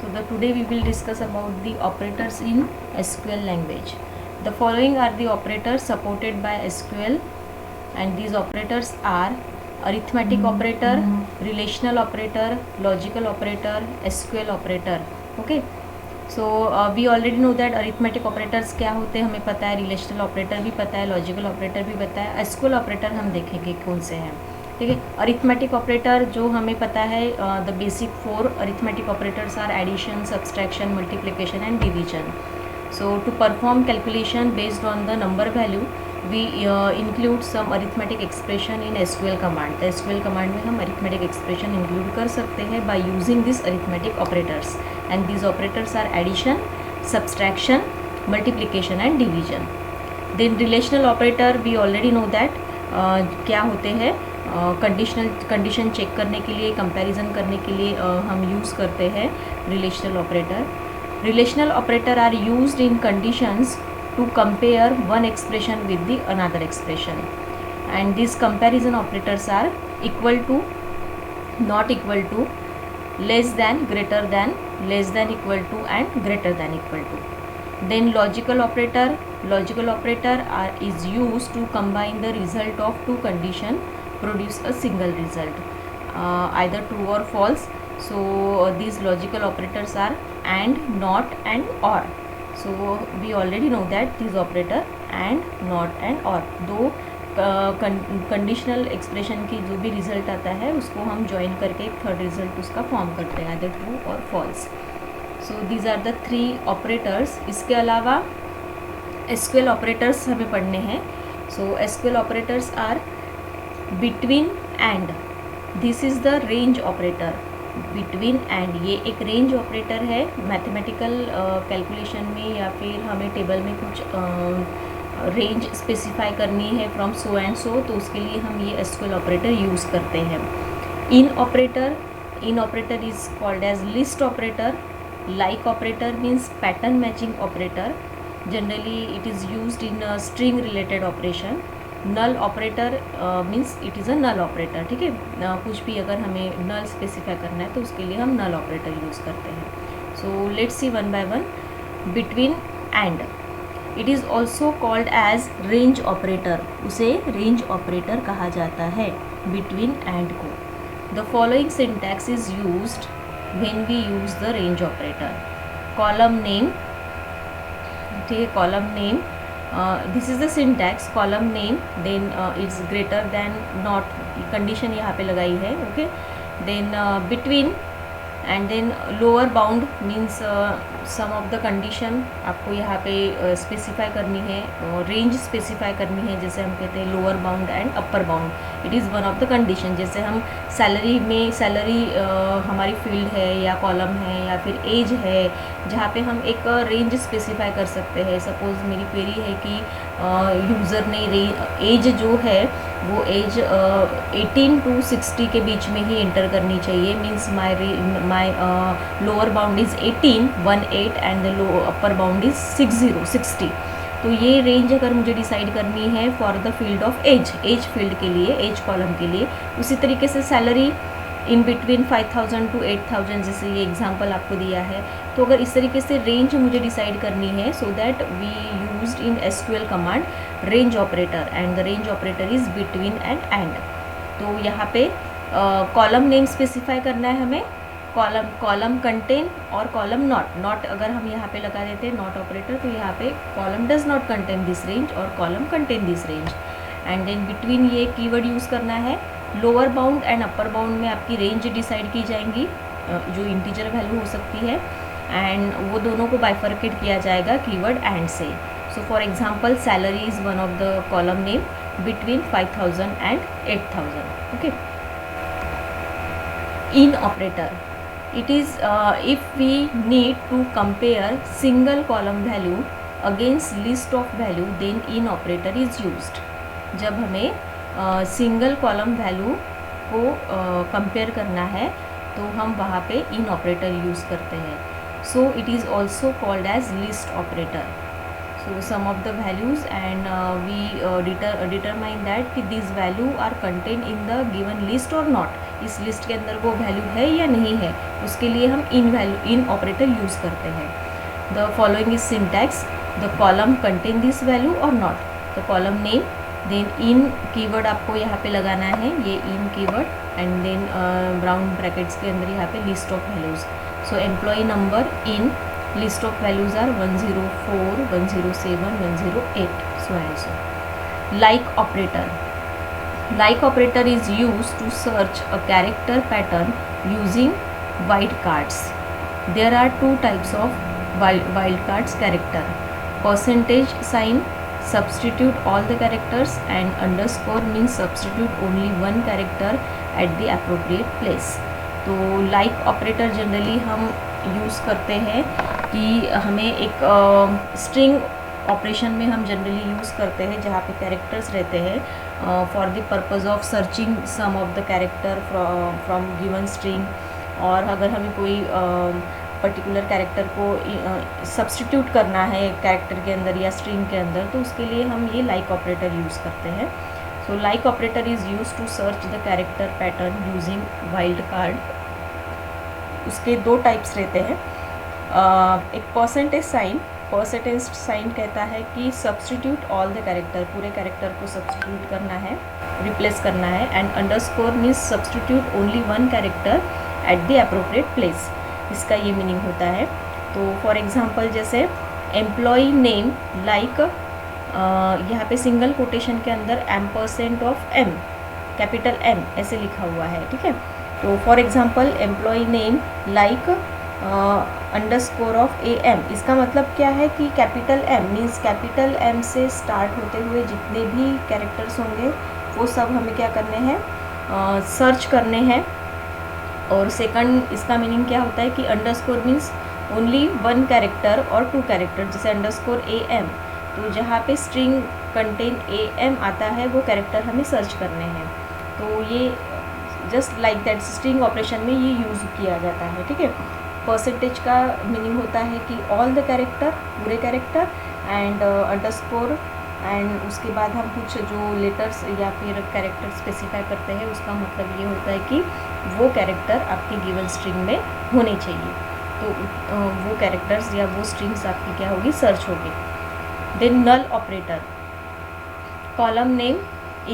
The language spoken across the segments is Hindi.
So today we will discuss about the operators in SQL language. The following are the operators supported by SQL, and these operators are arithmetic operator, relational operator, logical operator, SQL operator. Okay. So we already know that arithmetic operators क्या होते हैं, हमें पता है, रिलेशनल ऑपरेटर भी पता है, लॉजिकल ऑपरेटर भी पता है, एसक्यूएल ऑपरेटर हम देखेंगे कौन से हैं. ठीक है. अरिथमेटिक ऑपरेटर जो हमें पता है, the basic 4 arithmetic operators are addition, subtraction, multiplication and division. So to perform calculation based on the number value we include some arithmetic expression in SQL command. तो एसक्यूएल कमांड में हम अरिथमेटिक एक्सप्रेशन इंक्लूड कर सकते हैं by using this arithmetic operators, and these operators are addition, subtraction, multiplication and division. Then relational operator we already know that क्या होते हैं, कंडीशन चेक करने के लिए, कंपैरिजन करने के लिए हम यूज़ करते हैं relational operator. Relational operator are used in conditions to compare one expression with the another expression, and this comparison operators are equal to, not equal to, less than, greater than, less than equal to and greater than equal to. Then logical operator is used to combine the result of two condition, produce a single result, either true or false. So these logical operators are and, not and or. So we already know that these operator and, not and or, दो कंडीशनल एक्सप्रेशन की जो भी रिजल्ट आता है उसको हम ज्वाइन करके एक थर्ड रिजल्ट उसका फॉर्म करते हैं, आइदर ट्रू और false. So these are the 3 operators. इसके अलावा एसक्यूएल ऑपरेटर्स हमें पढ़ने हैं. So SQL operators are between and. This is the range operator. Between and ये एक रेंज ऑपरेटर है. मैथमेटिकल कैलकुलेशन में या फिर हमें टेबल में कुछ रेंज स्पेसिफाई करनी है फ्रॉम सो एंड सो, तो उसके लिए हम ये एसक्यूएल ऑपरेटर यूज़ करते हैं. In operator is called as list operator. Like operator means pattern matching operator. Generally it is used in string related operation. Null operator means it is a null operator. ठीक है. कुछ भी अगर हमें नल स्पेसिफाई करना है तो उसके लिए हम नल ऑपरेटर यूज़ करते हैं. So let's see one by one. Between and, it is also called as range operator. उसे रेंज ऑपरेटर कहा जाता है, बिटवीन एंड को. The following syntax is used when we use the range operator. Column name. ठीक है. Column name, this is the syntax. Column name, then it's greater than, not, condition यहाँ पे लगाई है. Okay. Then between, and then lower bound means some of the condition आपको यहाँ पे स्पेसिफाई करनी है, रेंज स्पेसिफाई करनी है. जैसे हम कहते हैं lower bound and upper bound, it is one of the condition. जैसे हम सैलरी में, सैलरी हमारी फील्ड है या कॉलम है या फिर एज है, जहाँ पे हम एक रेंज स्पेसिफाई कर सकते हैं. सपोज़ मेरी क्वेरी है कि यूज़र ने एज जो है वो एज 18 to 60 के बीच में ही इंटर करनी चाहिए. Means my lower bound is 18 and the upper bound is 60. तो ये रेंज अगर मुझे डिसाइड करनी है for the field of age field के लिए, एज कॉलम के लिए. उसी तरीके से सैलरी इन बिटवीन 5000 to 8000, जैसे ये एग्जांपल आपको दिया है. तो अगर इस तरीके से रेंज मुझे डिसाइड करनी है, so that we used in SQL command range operator, and the range operator is between and. तो यहाँ पे कॉलम नेम स्पेसिफाई करना है हमें. कॉलम कंटेन और कॉलम नॉट अगर हम यहाँ पे लगा देते हैं नॉट ऑपरेटर, तो यहाँ पे column does not contain this range और column contain this range. And then between ये कीवर्ड यूज़ करना है. Lower bound and upper bound में आपकी रेंज डिसाइड की जाएंगी, जो इंटीजर वैल्यू हो सकती है, एंड वो दोनों को बाइफरकेट किया जाएगा कीवर्ड एंड से. So for example salary is one of the column name between 5000 and 8000. Okay. In operator, it is if we need to compare single column value against list of value, then in operator is used. जब हमें सिंगल कॉलम वैल्यू को कंपेयर करना है तो हम वहाँ पे इन ऑपरेटर यूज़ करते हैं. So it is also called as list operator. So some of the values, and we determine that these value are contained in the given list or not. इस लिस्ट के अंदर वो वैल्यू है या नहीं है, उसके लिए हम इन ऑपरेटर यूज़ करते हैं। The following is syntax, the column contain this value और not, the column name, then in keyword आपको यहाँ पे लगाना है, ये इन कीवर्ड, एंड देन ब्राउन ब्रैकेट्स के अंदर यहाँ पे list of values. So employ number in list of values are 104, 107, 108, so and so. Like operator. Like operator is used to search a character pattern using wildcards. There are two types of wildcards character. Percentage sign substitute all the characters, and underscore means substitute only one character at the appropriate place. तो like operator जनरली हम यूज़ करते हैं कि हमें एक स्ट्रिंग ऑपरेशन में हम जनरली यूज़ करते हैं जहाँ पे कैरेक्टर्स रहते हैं for the purpose of searching some of the character from given string, और अगर हमें कोई पर्टिकुलर कैरेक्टर को सब्स्टिट्यूट करना है कैरेक्टर के अंदर या स्ट्रिंग के अंदर, तो उसके लिए हम ये लाइक ऑपरेटर यूज़ करते हैं। So like operator is use to search the character pattern using wild card. उसके दो टाइप्स रहते हैं, एक परसेंटेज साइन कहता है कि सब्स्टिट्यूट ऑल द कैरेक्टर, पूरे कैरेक्टर को सब्स्टिट्यूट करना है, रिप्लेस करना है, and underscore means substitute only one character at the appropriate place, इसका ये मीनिंग होता है। तो फॉर एग्जांपल जैसे एम्प्लॉय नेम लाइक, यहाँ पे सिंगल कोटेशन के अंदर ampersand of M, capital M ऐसे लिखा हुआ है, ठीक है। तो for example employ name like underscore of A M, इसका मतलब क्या है कि capital M means capital M से स्टार्ट होते हुए जितने भी कैरेक्टर्स होंगे वो सब हमें क्या करने हैं, सर्च करने हैं। और सेकंड इसका मीनिंग क्या होता है कि underscore means only one character और टू कैरेक्टर, जैसे अंडरस्कोर ए एम, तो जहाँ पे स्ट्रिंग कंटेन ए एम आता है वो कैरेक्टर हमें सर्च करने हैं। तो ये just like that string operation में ये यूज़ किया जाता है, ठीक है। परसेंटेज का मीनिंग होता है कि ऑल द कैरेक्टर, पूरे कैरेक्टर, एंड अंडरस्कोर, एंड उसके बाद हम कुछ जो लेटर्स या फिर कैरेक्टर स्पेसिफाई करते हैं, उसका मतलब ये होता है कि वो कैरेक्टर आपके गिवन स्ट्रिंग में होने चाहिए, तो वो कैरेक्टर्स या वो स्ट्रिंग्स आपकी क्या होगी, सर्च होगी। Then null operator, column name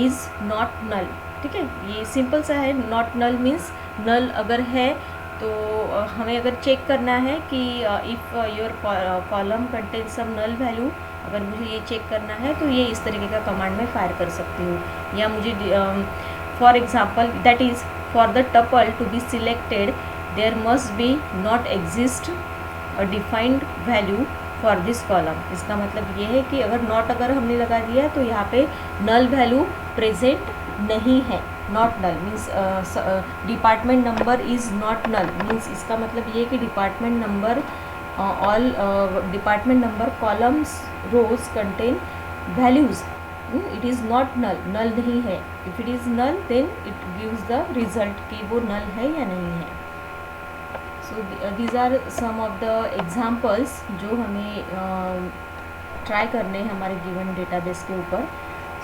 is not null, ठीक है, ये सिंपल सा है। नॉट नल मीन्स नल अगर है तो हमें अगर चेक करना है कि if your column contain some null value, अगर मुझे ये चेक करना है तो ये इस तरीके का कमांड में फायर कर सकती हूँ। या मुझे for example that is for the tuple to be selected there must be not exist a defined value for this column, इसका मतलब ये है कि अगर नॉट अगर हमने लगा दिया तो यहाँ पे नल वैल्यू प्रेजेंट नहीं है। Not null means department number is not null means इसका मतलब ये कि department number all department number columns rows contain values, it is not null, null नहीं है। If it is null then it gives the result कि वो नल है या नहीं है। So these are some of the examples जो हमें ट्राई करने हैं हमारे गिवन डेटाबेस के ऊपर।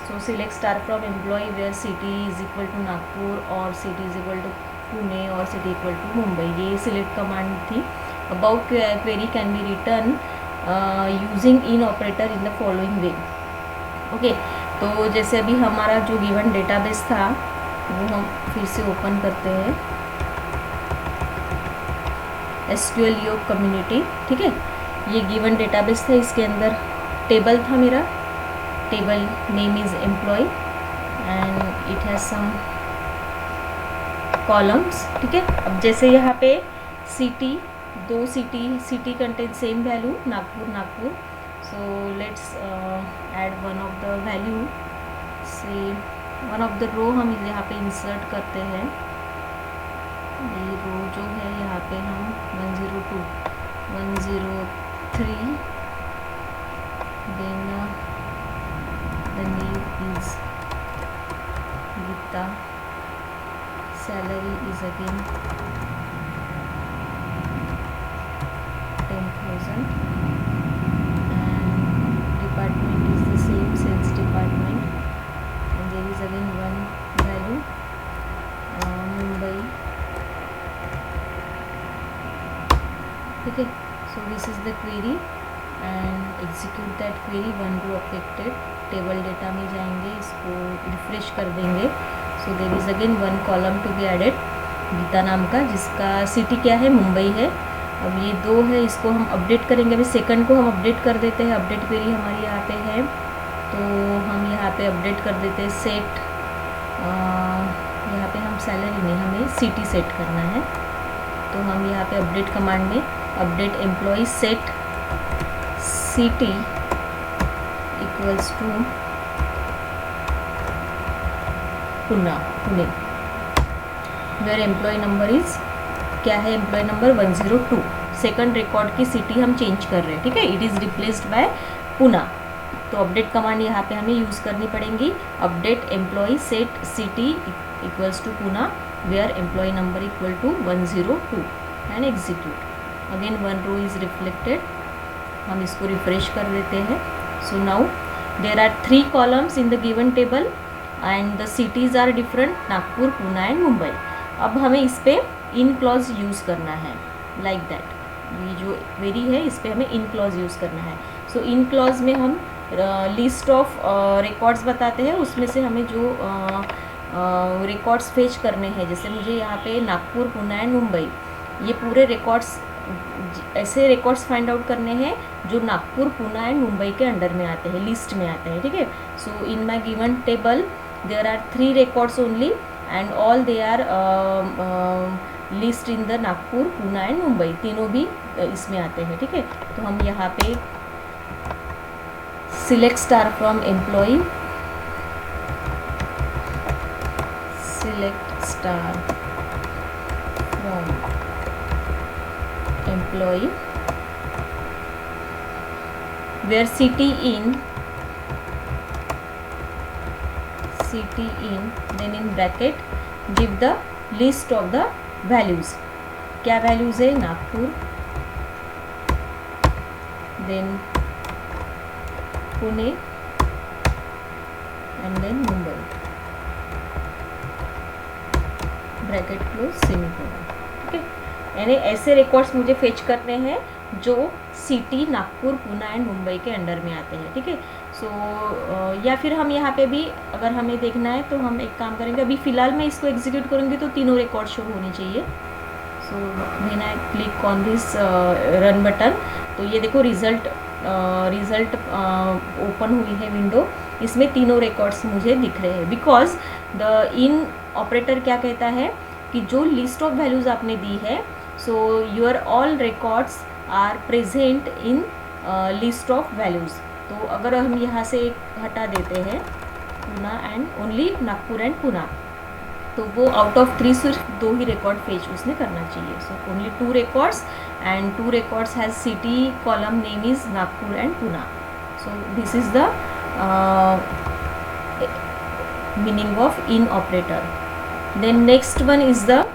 So select star from employ where city is equal to Nagpur और city is equal to Pune और सिटी इक्वल टू मुंबई, ये सिलेक्ट कमांड थी। About query can be return using in operator in the following way. Okay, तो जैसे अभी हमारा जो गिवन डेटाबेस था वो हम फिर से ओपन करते हैं, SQL योग कम्युनिटी, ठीक है। ये गिवन डेटाबेस था, इसके अंदर टेबल था मेरा, table name is employ and it has some columns, ठीक है। अब जैसे यहाँ पे सिटी, दो city contain same value Nagpur, so let's add one of the value, say one of the row हम यहाँ पे इंसर्ट करते हैं। ये रो जो है यहाँ पे हम 102, 103, then the name is Gita, salary is again 10,000 and department is the same, sales department, and there is again one value, Mumbai ठीक है। So this is the query and execute that query. 1 row affected, table data में जाएंगे, इसको रिफ्रेश कर देंगे। So there is again 1 column to be added, Geeta नाम का, जिसका सिटी क्या है, मुंबई है। अब ये 2 है, इसको हम अपडेट करेंगे। अभी सेकंड को हम अपडेट कर देते हैं। अपडेट क्वेरी हमारी यहाँ पे है, तो हम यहाँ पे अपडेट कर देते हैं सेट। यहाँ पे हम सैलरी नहीं, हमें सिटी सेट करना है, तो हम यहाँ पे अपडेट कमांड में update employ set city equals to Pune, where employ number is क्या है, एम्प्लॉय नंबर 102। सेकंड रिकॉर्ड की सिटी हम चेंज कर रहे हैं, ठीक है। It is replaced by Pune. तो अपडेट कमांड यहाँ पे हमें यूज़ करनी पड़ेगी। Update employ set city equals to Pune, where employ number equal to 102 and execute. Again 1 row is reflected. हम इसको रिफ्रेश कर देते हैं। So now there are 3 columns in the given table and the cities are different, Nagpur, Pune and Mumbai. अब हमें इस पर इन क्लॉज यूज़ करना है, लाइक दैट। ये जो क्वेरी है, इस पर हमें इन क्लॉज यूज़ करना है। सो इन क्लॉज में हम लिस्ट ऑफ रिकॉर्ड्स बताते हैं, उसमें से हमें जो रिकॉर्ड्स फेच करने हैं, जैसे मुझे यहाँ पे नागपुर, पुणे एंड मुंबई, ये पूरे रिकॉर्ड्स, ऐसे रिकॉर्ड्स फाइंड आउट करने हैं जो नागपुर, पुणे एंड मुंबई के अंडर में आते हैं, लिस्ट में आते हैं, ठीक है। So in my given table there are 3 records only and all they are list in the Nagpur, Pune and Mumbai, तीनों भी इसमें आते हैं, ठीक है। तो हम यहाँ पे select star from employ, select star from employ where city in, then in bracket give the list of the values. क्या values है, Nagpur, then Pune and then Mumbai, bracket close, semicolon, ठीक है। यानी ऐसे रिकॉर्ड्स मुझे फेच करने हैं जो सिटी नागपुर, पुणे एंड मुंबई के अंडर में आते हैं, ठीक है। सो या फिर हम यहाँ पे भी अगर हमें देखना है तो हम एक काम करेंगे। अभी फ़िलहाल मैं इसको एग्जीक्यूट करूँगी तो तीनों रिकॉर्ड शो होने चाहिए। So when I click on this run button, तो ये देखो रिज़ल्ट ओपन हुई है विंडो, इसमें तीनों रिकॉर्ड्स मुझे दिख रहे हैं। बिकॉज द इन ऑपरेटर क्या कहता है कि जो लिस्ट ऑफ वैल्यूज़ आपने दी है, so your all records are present in list of values. तो अगर हम यहाँ से एक हटा देते हैं, Pune and only Nagpur and Pune, तो वो आउट ऑफ 3 सिर्फ 2 ही रिकॉर्ड फेच उसने करना चाहिए। So only 2 records and 2 records has city column name is Nagpur and Pune. So this is the meaning of in operator. Then next one is the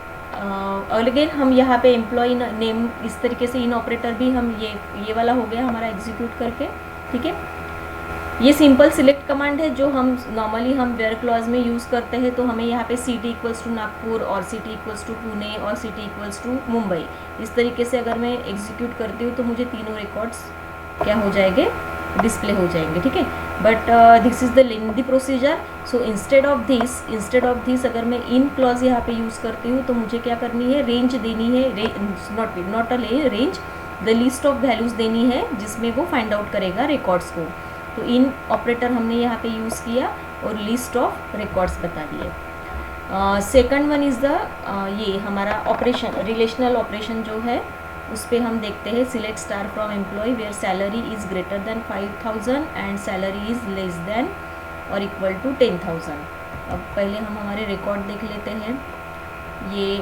again हम यहाँ पे एम्प्लॉय नेम, इस तरीके से इन ऑपरेटर भी हम ये वाला हो गया हमारा एग्जीक्यूट करके, ठीक है। ये सिंपल सिलेक्ट कमांड है जो हम नॉर्मली हम वेयर क्लॉज में यूज़ करते हैं। तो हमें यहाँ पे सिटी इक्वल्स टू नागपुर और सिटी इक्वल्स टू पुणे और सिटी इक्वल्स टू मुंबई, इस तरीके से अगर मैं एग्जीक्यूट करती हूँ तो मुझे तीनों रिकॉर्ड्स क्या हो जाएंगे, डिस्प्ले हो जाएंगे, ठीक है। But this is the lengthy procedure. So instead of this अगर मैं इन क्लॉज यहाँ पे यूज़ करती हूँ तो मुझे क्या करनी है, रेंज देनी है, not a range, the list of values देनी है जिसमें वो फाइंड आउट करेगा रिकॉर्ड्स को। तो इन ऑपरेटर हमने यहाँ पे यूज़ किया और लिस्ट ऑफ रिकॉर्ड्स बता दिए। सेकंड वन इज़ द ये हमारा ऑपरेशन, रिलेशनल ऑपरेशन जो है उस पर हम देखते हैं। Select star from employ where salary is greater than 5000 and salary is less than और इक्वल टू 10,000। अब पहले हम हमारे रिकॉर्ड देख लेते हैं। ये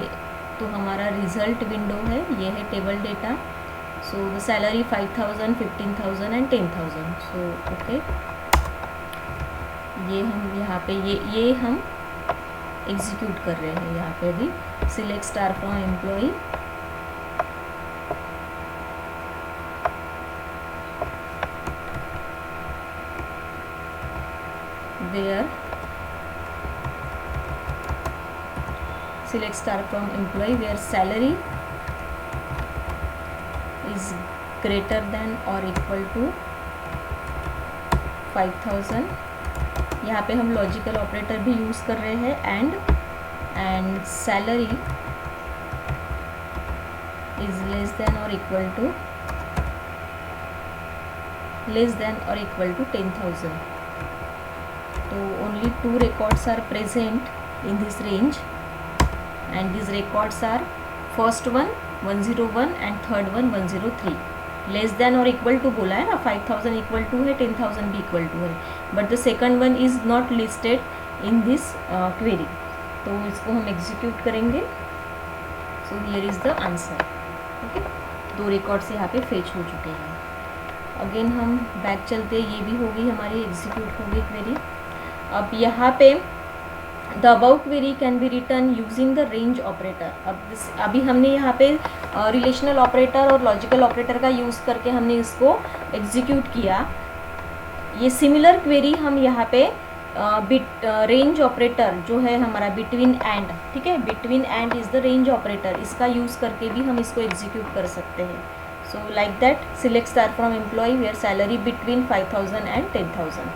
तो हमारा रिज़ल्ट विंडो है, ये है table data. So the salary 5,000, 15,000 and 10,000। So okay, ये हम यहाँ पे ये हम एग्जीक्यूट कर रहे हैं यहाँ पे भी। Select star from employ where select star from employee where salary is greater than और इक्वल टू 5000। यहाँ पे हम लॉजिकल ऑपरेटर भी यूज़ कर रहे हैं, and salary is less than और equal to 10,000. So only 2 records are present in this range, and these records are first one 101 and third one 103. Less than और इक्वल टू बोला है ना, 5000 इक्वल टू है, 10,000 भी इक्वल टू है, but the second one is not listed in this query. तो इसको हम एग्जीक्यूट करेंगे. So here is the answer. Okay, 2 records यहाँ पे फेच हो चुके हैं. अगेन हम बैक चलते, ये भी हो गई हमारी, एग्जीक्यूट हो गई क्वेरी. अब यहाँ पे the about query can be return using the range operator. अभी हमने यहाँ पे रिलेशनल ऑपरेटर और लॉजिकल ऑपरेटर का यूज़ करके हमने इसको एग्जीक्यूट किया. ये सिमिलर क्वेरी हम यहाँ पे रेंज ऑपरेटर जो है हमारा बिटवीन एंड, ठीक है, between and is the range operator, इसका यूज़ करके भी हम इसको एग्जीक्यूट कर सकते हैं. So like that, select star from employ where salary between 5000 and 10,000.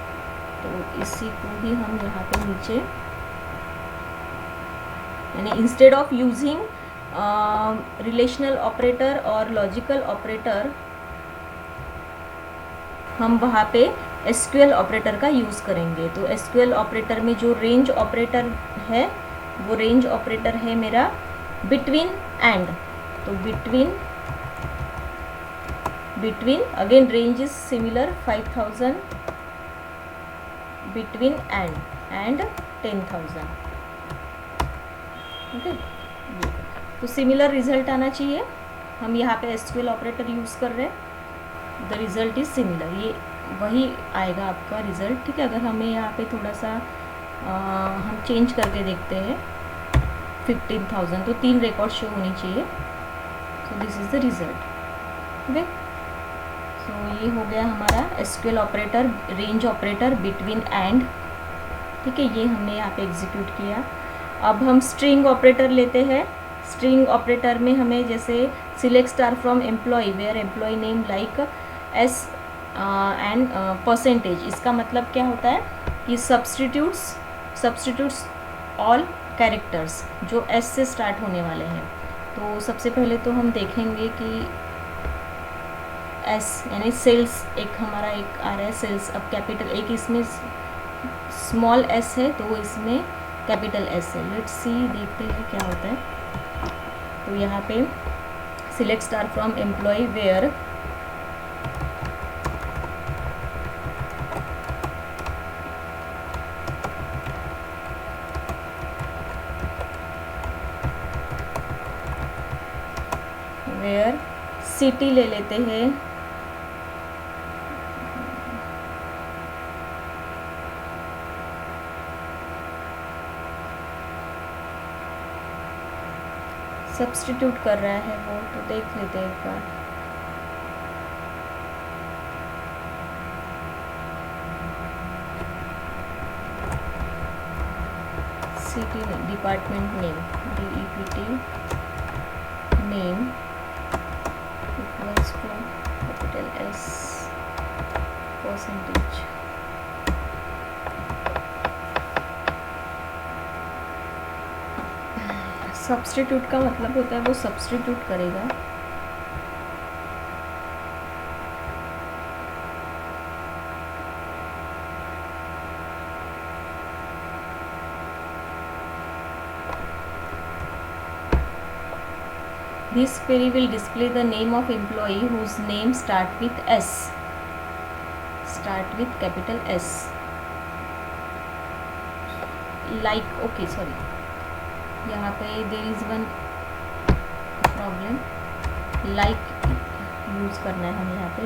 तो इसी को भी हम यहाँ पे नीचे, यानी instead of using relational operator और लॉजिकल ऑपरेटर, हम वहाँ पे एसक्यूएल ऑपरेटर का यूज़ करेंगे. तो एसक्यूएल ऑपरेटर में जो रेंज ऑपरेटर है वो रेंज ऑपरेटर है मेरा बिटवीन एंड. तो between again range is similar 5000 between and 10,000. Okay, तो सिमिलर रिजल्ट आना चाहिए. हम यहाँ पे एसक्यूएल ऑपरेटर यूज़ कर रहे हैं, द रिज़ल्ट इज़ सिमिलर, ये वही आएगा आपका रिज़ल्ट. ठीक है, अगर हमें यहाँ पे थोड़ा सा हम चेंज करके देखते हैं 15,000, तो 3 रिकॉर्ड शो होनी चाहिए. So this is the result. Okay, so ये हो गया हमारा SQL operator, range operator, between and. ठीक है, ये हमने यहाँ पे एग्जीक्यूट किया. अब हम स्ट्रिंग ऑपरेटर लेते हैं. स्ट्रिंग ऑपरेटर में हमें जैसे select star from employ where employ name like S and percentage. इसका मतलब क्या होता है कि सब्सटीट्यूट्स ऑल कैरेक्टर्स जो एस से स्टार्ट होने वाले हैं. तो सबसे पहले तो हम देखेंगे कि एस यानी सेल्स, एक हमारा एक आ रहा है सेल्स. अब कैपिटल, एक इसमें स्मॉल एस है तो इसमें कैपिटल एस है. लेट्स सी, देखते हैं क्या होता है. तो यहाँ पे select star from employ where city ले लेते हैं. सब्स्टिट्यूट कर रहा है वो, तो देख लेते हैं एक बार. City department name, DEPT name equals to capital S percentage. Substitute का मतलब होता है वो सब्स्टिट्यूट करेगा. This query will display the name of employee whose name start with S. Start with capital S. Like, okay, sorry. यहाँ पे there is one problem. Like use करना है हमें यहाँ पे.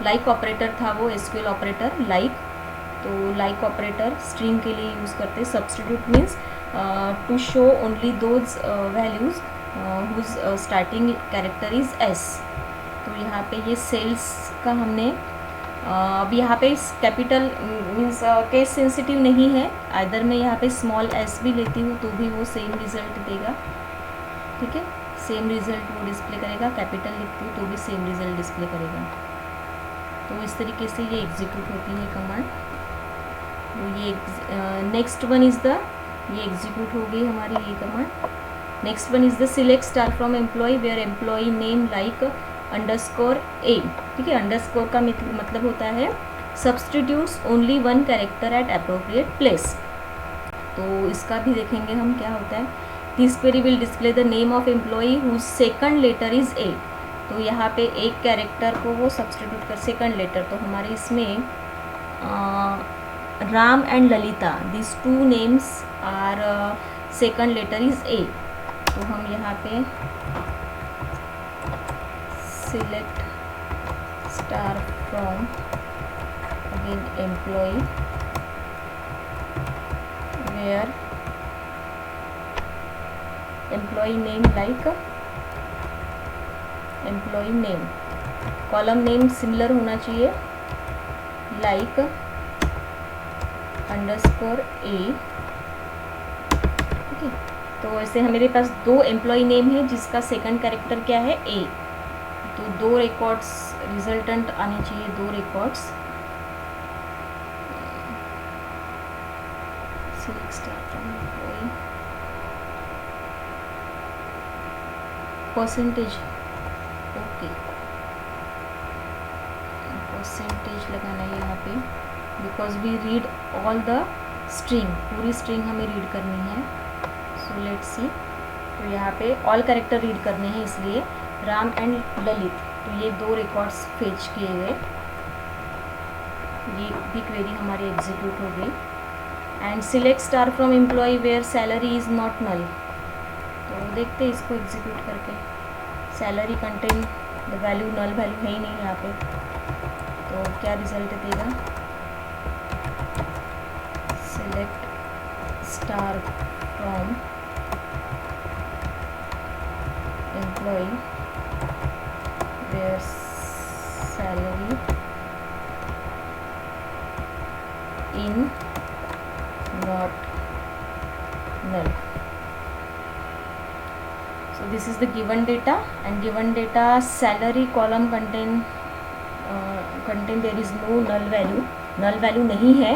like ऑपरेटर था वो एसक्यूएल ऑपरेटर like. तो like ऑपरेटर स्ट्रिंग के लिए यूज़ करते हैं. Substitute means to show only those values whose starting character is S. तो यहाँ पे ये सेल्स का हमने अब यहाँ पे कैपिटल मीन्स केस सेंसिटिव नहीं है. अदर मैं यहाँ पे स्मॉल s भी लेती हूँ तो भी वो सेम रिजल्ट देगा. ठीक है, सेम रिजल्ट वो डिस्प्ले करेगा, कैपिटल लिखती हूँ तो भी सेम रिजल्ट डिस्प्ले करेगा। तो इस तरीके से ये एग्जीक्यूट होती है कमांड। तो ये नेक्स्ट वन इज़ द, ये एग्जीक्यूट हो गई हमारी ये command. Next one is the select star from employ where employ name like underscore A. ठीक है, अंडरस्कोर का मतलब होता है substitutes only one character at appropriate place. तो इसका भी देखेंगे हम क्या होता है। This query will display the name of employ whose second letter is A. तो यहाँ पे एक कैरेक्टर को वो सब्सटीट्यूट कर, सेकंड लेटर, तो हमारे इसमें Ram and Lalita, this two names are second letter is A. तो हम यहाँ पे select star from again employ where employ name like employ name, column name similar होना चाहिए, लाइक अंडरस्कोर ए। ठीक है, तो ऐसे मेरे पास दो एम्प्लॉय नेम है जिसका सेकंड कैरेक्टर क्या है, ए। तो दो रिकॉर्ड्स रिजल्टेंट आने चाहिए, दो records. Select star from employ, percentage, okay, percentage लगाना है यहाँ पे, because we read all the string, पूरी स्ट्रिंग हमें रीड करनी है। सो लेट्स सी, तो यहाँ पे ऑल कैरेक्टर रीड करने हैं, इसलिए राम एंड ललित, तो ये दो रिकॉर्ड्स फेच किए गए। ये भी क्वेरी हमारी एग्जीक्यूट हो गई। And select star from employ where salary is not null. तो देखते हैं इसको एग्जीक्यूट करके। Salary contain the value, null value है ही नहीं यहाँ पे, तो क्या रिजल्ट देगा, select star from employ where salary in not null. So this is the given data, and given data salary column contain there is no null value, null value नहीं है।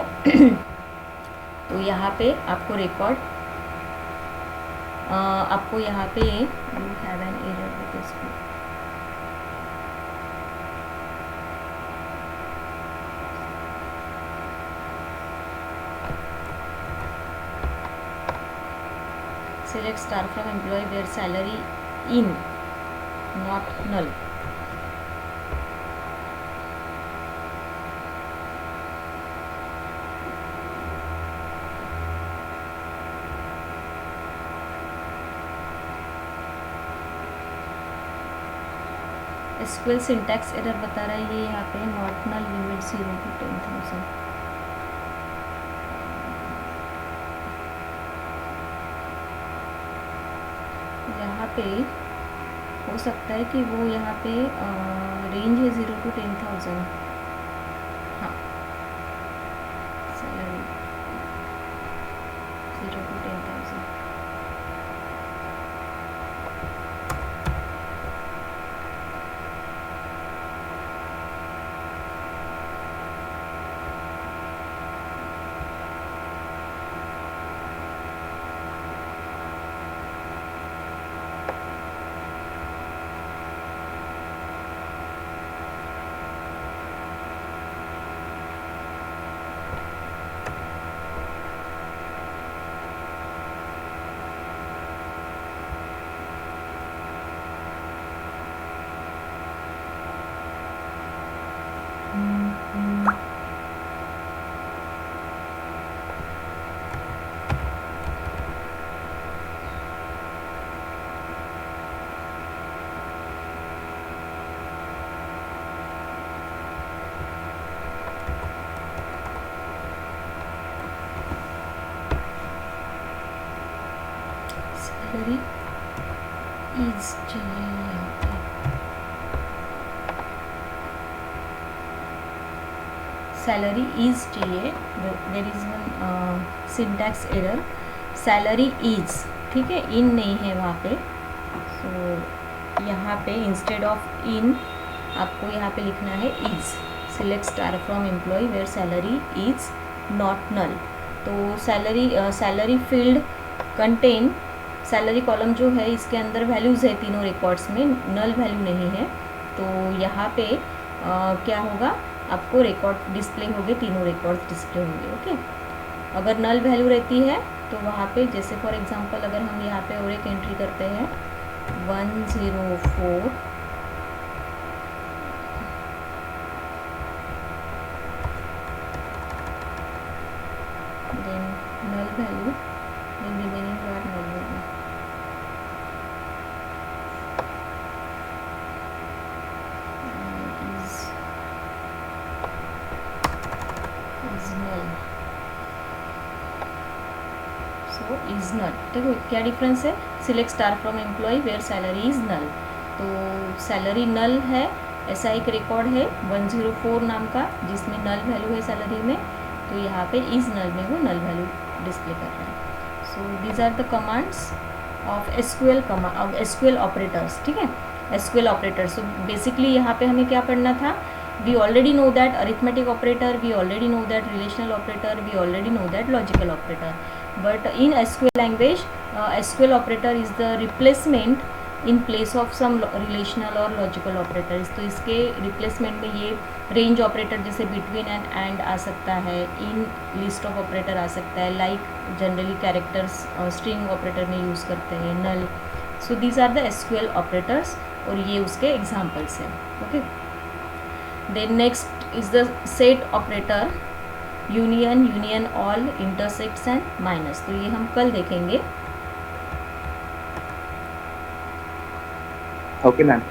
तो यहाँ पे आपको रिकॉर्ड, आपको यहाँ पे you have an error with this one. Select star from employee where salary in not null. SQL syntax error बता रहा है ये यहाँ पे, नॉट नल लिमिट 0 to 10,000। यहाँ पे हो सकता है कि वो यहाँ पे रेंज है 0 to 10,000। हाँ, सैलरी 0 to 10,000। सैलरी इज चाहिए, सैलरी इज चाहिए, there is one syntax error, salary is, ठीक है, इन नहीं है वहाँ पे। तो यहाँ पे इंस्टेड ऑफ इन आपको यहाँ पे लिखना है is. Select star from employ where salary is not null. तो salary field contain, salary column जो है इसके अंदर वैल्यूज़ है तीनों रिकॉर्ड्स में, नल वैल्यू नहीं है। तो यहाँ पे क्या होगा, आपको रिकॉर्ड डिस्प्ले होंगे, तीनों रिकॉर्ड्स डिस्प्ले होंगे। ओके, अगर नल वैल्यू रहती है तो वहाँ पे जैसे फॉर एग्जांपल अगर हम यहाँ पे और एक एंट्री करते हैं 104, then null value, then remaining part null value. Is null. देखो क्या डिफरेंस है, select star from employ where salary is null. तो सैलरी नल है, ऐसा एक रिकॉर्ड है 104 नाम का जिसमें नल वैल्यू है सैलरी में, तो यहाँ पे इज नल में वो नल वैल्यू डिस्प्ले कर रहा है। So these are the commands of SQL operators. ठीक है, एसक्यूएल ऑपरेटर्स। सो बेसिकली यहाँ पे हमें क्या पढ़ना था, we already know that arithmetic operator, we already know that relational operator, we already know that logical operator, but in SQL language SQL operator is the replacement in place of some relational or logical operators। तो इसके रिप्लेसमेंट में ये रेंज ऑपरेटर जैसे बिटवीन एंड आ सकता है, इन लिस्ट ऑफ ऑपरेटर आ सकता है, like generally characters string operator में यूज़ करते हैं, null. So these are the SQL operators और ये उसके एग्जाम्पल्स हैं। Okay, then next is the set operator, union, union all, intersects and minus। तो ये हम कल देखेंगे। Okay ma'am.